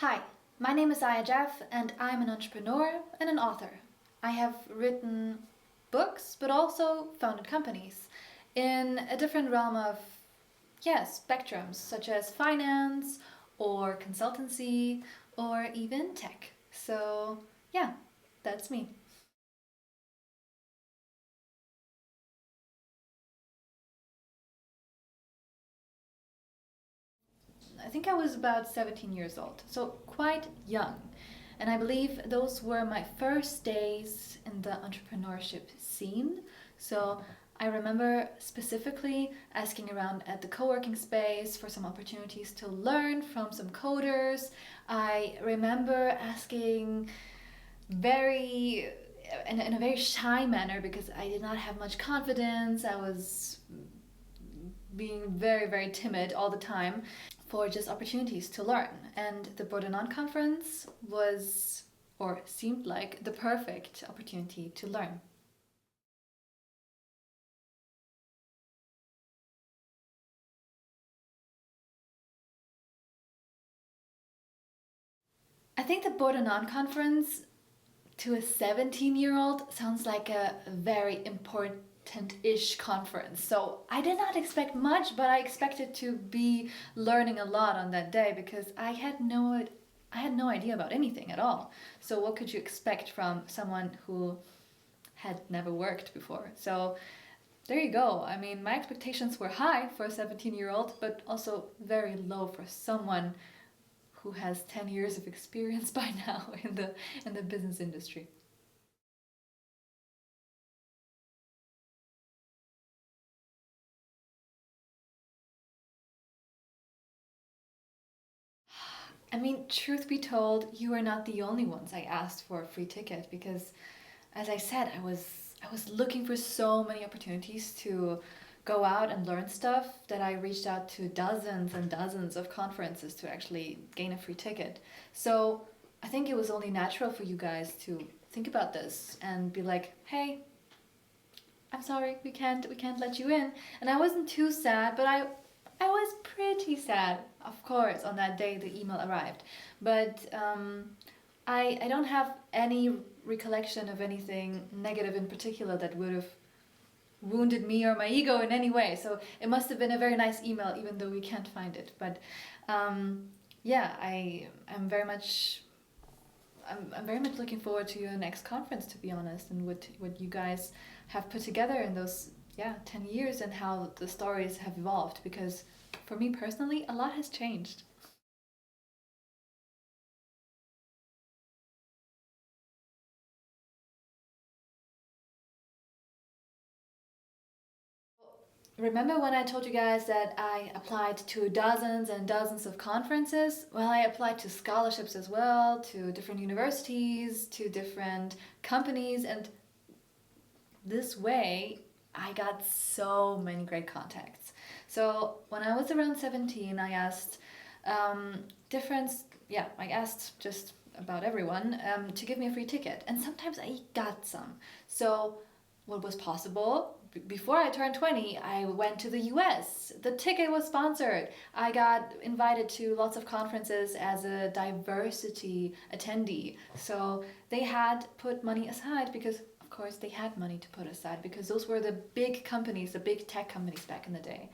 Hi, my name is Jaff and I'm an entrepreneur and an author. I have written books but also founded companies in a different realm of, spectrums such as finance or consultancy or even tech. So, yeah, that's me. I think I was about 17 years old, so quite young. And I believe those were my first days in the entrepreneurship scene. So I remember specifically asking around at the co working space for some opportunities to learn from some coders. I remember asking very in a very shy manner because I did not have much confidence. I was being very, very timid all the time for just opportunities to learn. And the Bordeaux conference was, or seemed like, the perfect opportunity to learn. I think the Bordeaux conference to a 17-year-old sounds like a very important-ish conference. So I did not expect much, but I expected to be learning a lot on that day because I had no idea about anything at all. So what could you expect from someone who had never worked before? So there you go. I mean, my expectations were high for a 17-year-old, but also very low for someone who has 10 years of experience by now in the business industry. I mean, truth be told, you are not the only ones I asked for a free ticket because, as I said, I was looking for so many opportunities to go out and learn stuff that I reached out to dozens and dozens of conferences to actually gain a free ticket. So I think it was only natural for you guys to think about this and be like, "Hey, I'm sorry, we can't let you in." And I wasn't too sad, but I was pretty sad, of course, on that day the email arrived. But I don't have any recollection of anything negative in particular that would have wounded me or my ego in any way. So it must have been a very nice email, even though we can't find it. But yeah, I'm very much I'm very much looking forward to your next conference, to be honest, and what you guys have put together in those 10 years and how the stories have evolved. Because for me personally, a lot has changed. Remember when I told you guys that I applied to dozens and dozens of conferences? Well, I applied to scholarships as well, to different universities, to different companies, and this way I got so many great contacts. So when I was around 17, I asked different, I asked just about everyone to give me a free ticket, and sometimes I got some. So what was possible? Before I turned 20, I went to the US. The ticket was sponsored. I got invited to lots of conferences as a diversity attendee. So they had put money aside because, of course, they had money to put aside because those were the big companies, the big tech companies back in the day.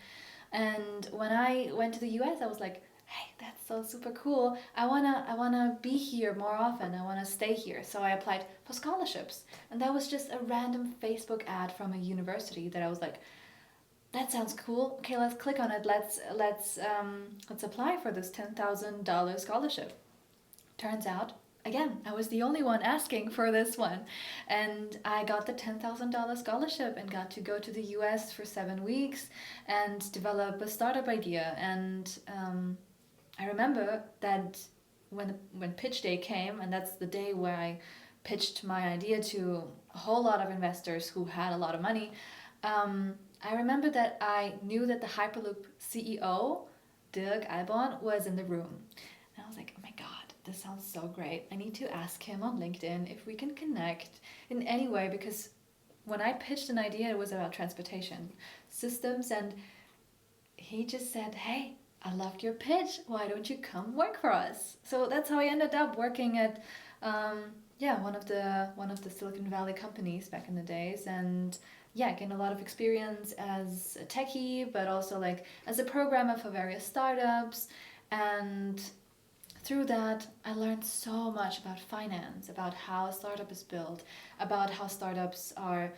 And when I went to the US, I was like, hey, that's so super cool. I wanna be here more often. I wanna stay here. So I applied for scholarships. And that was just a random Facebook ad from a university that I was like, that sounds cool. Okay, let's click on it. Let's apply for this $10,000 scholarship. Turns out, again, I was the only one asking for this one. And I got the $10,000 scholarship and got to go to the US for 7 weeks and develop a startup idea. And I remember that when pitch day came, and that's the day where I pitched my idea to a whole lot of investors who had a lot of money. I remember that I knew that the Hyperloop CEO, Dirk Albon, was in the room. And I was like, oh my God, this sounds so great. I need to ask him on LinkedIn if we can connect in any way because when I pitched an idea, it was about transportation systems, and he just said, hey, I loved your pitch. Why don't you come work for us? So that's how I ended up working at, um, yeah, one of the Silicon Valley companies back in the days, and yeah, gained a lot of experience as a techie, but also like as a programmer for various startups, and through that, I learned so much about finance, about how a startup is built, about how startups are,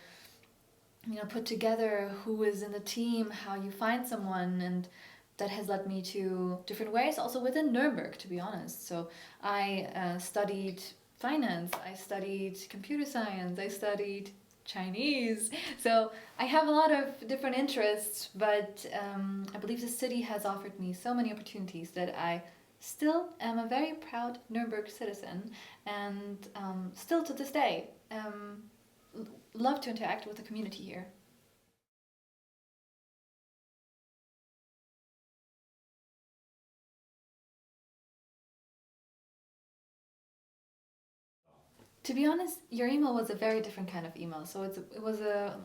put together, who is in the team, how you find someone, and that has led me to different ways, also within Nuremberg, to be honest. So I studied finance, I studied computer science, I studied Chinese. So I have a lot of different interests, but I believe the city has offered me so many opportunities that I still am a very proud Nuremberg citizen, and still to this day love to interact with the community here. To be honest, your email was a very different kind of email. So it was a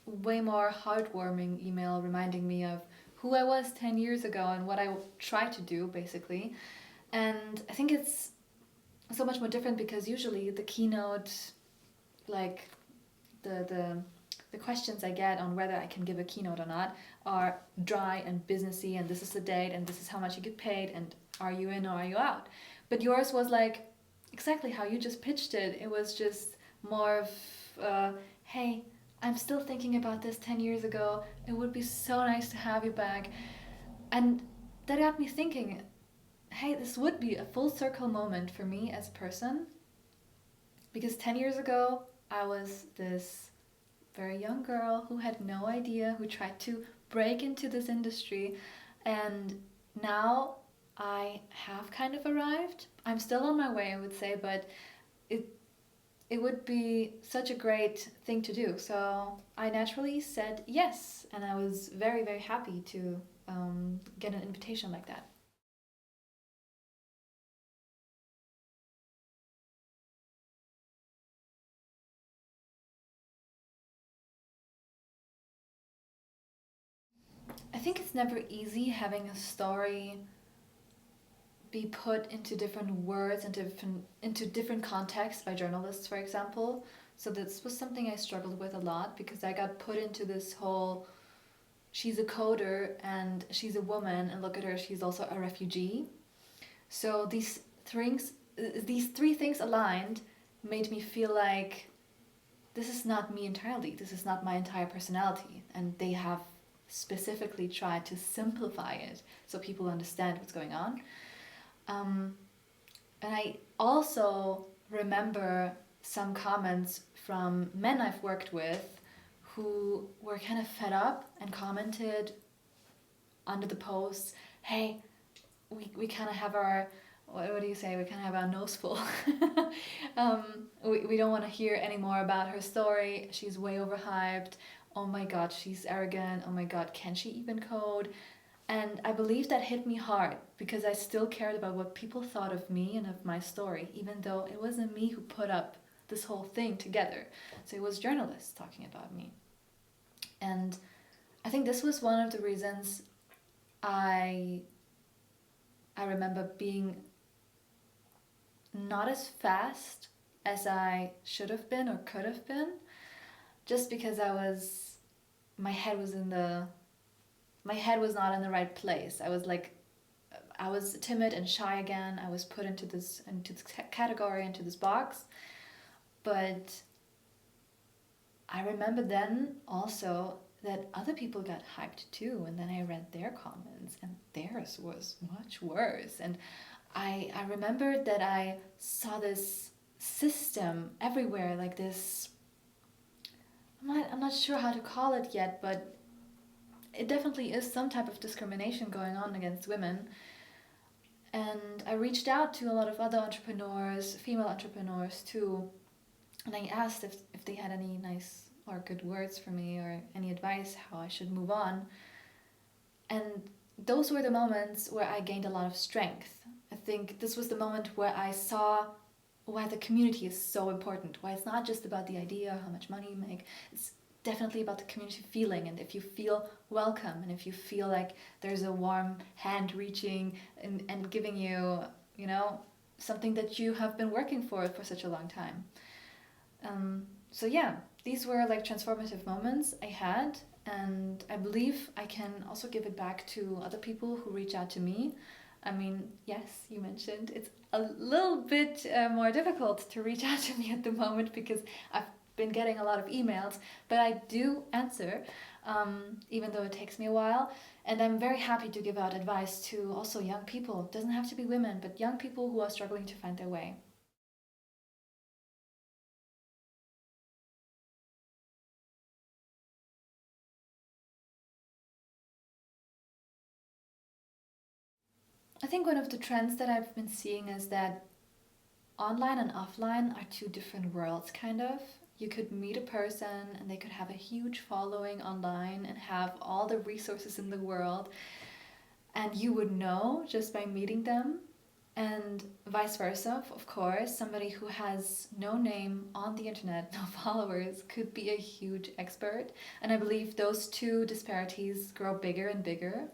way more heartwarming email reminding me of who I was 10 years ago and what I tried to do, basically. And I think it's so much more different because usually the keynote, like the the questions I get on whether I can give a keynote or not are dry and businessy, and this is the date and this is how much you get paid and are you in or are you out. But yours was like exactly how you just pitched it. It was just more of, hey, I'm still thinking about this 10 years ago. It would be so nice to have you back. And that got me thinking, hey, this would be a full circle moment for me as a person, because 10 years ago, I was this very young girl who had no idea, who tried to break into this industry. And now I have kind of arrived. I'm still on my way, I would say, but it it would be such a great thing to do. So I naturally said yes, and I was very, very happy to get an invitation like that. I think it's never easy having a story be put into different words, into different contexts by journalists, for example. So this was something I struggled with a lot because I got put into this whole, she's a coder and she's a woman, and look at her, she's also a refugee. So these three things aligned made me feel like this is not me entirely. This is not my entire personality, and they have specifically tried to simplify it so people understand what's going on. Um, and I also remember some comments from men I've worked with who were kind of fed up and commented under the posts, hey, we kind of have our, what do you say, we kind of have our nose full. um, we don't want to hear any more about her story. She's way overhyped. Oh my god, she's arrogant. Oh my god, can she even code? And I believe that hit me hard because I still cared about what people thought of me and of my story, even though it wasn't me who put up this whole thing together. So it was journalists talking about me. And I think this was one of the reasons I I remember being not as fast as I should have been or could have been, just because my head was in the my head was not in the right place. I was timid and shy again. I was put into this category, into this box. But I remember then also that other people got hyped too, and then I read their comments, and theirs was much worse. And I remembered that I saw this system everywhere, like this. I'm not sure how to call it yet, but it definitely is some type of discrimination going on against women. And I reached out to a lot of other entrepreneurs, female entrepreneurs too, and I asked if they had any nice or good words for me or any advice how I should move on. And those were the moments where I gained a lot of strength. I think this was the moment where I saw why the community is so important, why it's not just about the idea, how much money you make. It's definitely about the community feeling, and if you feel welcome, and if you feel like there's a warm hand reaching and giving you, you know, something that you have been working for such a long time. So yeah, these were like transformative moments I had, and I believe I can also give it back to other people who reach out to me. I mean, yes, you mentioned it's a little bit more difficult to reach out to me at the moment because I've been getting a lot of emails, but I do answer, even though it takes me a while. And I'm very happy to give out advice to also young people. It doesn't have to be women, but young people who are struggling to find their way. I think one of the trends that I've been seeing is that online and offline are two different worlds, kind of. You could meet a person and they could have a huge following online and have all the resources in the world, and you would know just by meeting them. And vice versa, of course, somebody who has no name on the internet, no followers, could be a huge expert. And I believe those two disparities grow bigger and bigger,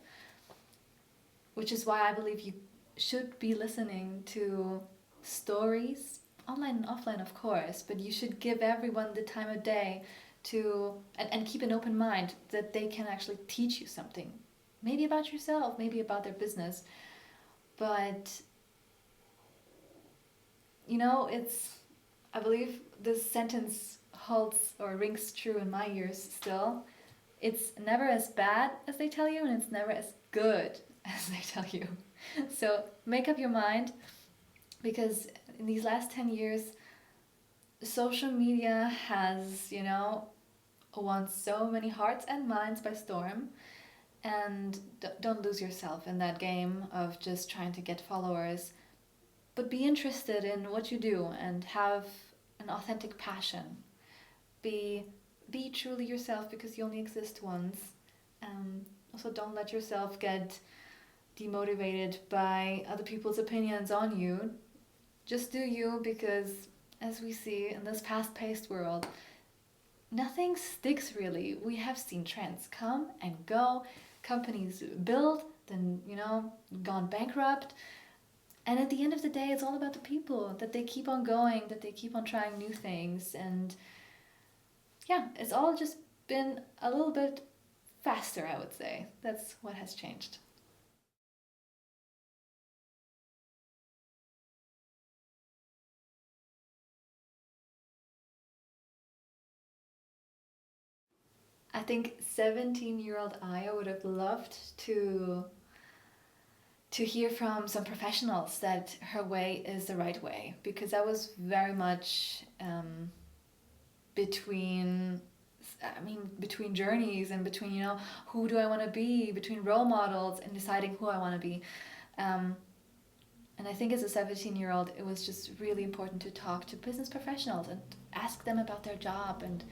which is why I believe you should be listening to stories, online and offline, of course, but you should give everyone the time of day to, and keep an open mind that they can actually teach you something. Maybe about yourself, maybe about their business. But, you know, I believe this sentence holds or rings true in my ears still. It's never as bad as they tell you, and it's never as good as they tell you. So make up your mind, because in these last 10 years, social media has, you know, won so many hearts and minds by storm. And don't lose yourself in that game of just trying to get followers, but be interested in what you do and have an authentic passion. Be be truly yourself, because you only exist once. Also, don't let yourself get demotivated by other people's opinions on you. Just do you, because as we see in this fast paced world, nothing sticks really. We have seen trends come and go, companies build, then, you know, gone bankrupt. And at the end of the day, it's all about the people, that they keep on going, that they keep on trying new things. And yeah, it's all just been a little bit faster, I would say. That's what has changed. I think 17-year-old Aya would have loved to hear from some professionals that her way is the right way, because I was very much between, between journeys, and between, you know, who do I want to be, between role models and deciding who I want to be. um, and I think as a 17-year-old, it was just really important to talk to business professionals and ask them about their job, and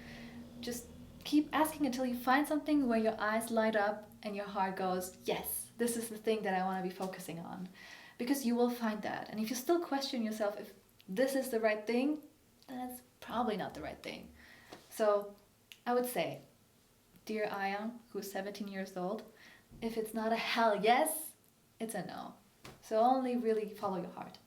just keep asking until you find something where your eyes light up and your heart goes, yes, this is the thing that I want to be focusing on. Because you will find that. And if you still question yourself if this is the right thing, then it's probably not the right thing. So I would say, dear Aya, who's 17 years old, if it's not a hell yes, it's a no. So only really follow your heart.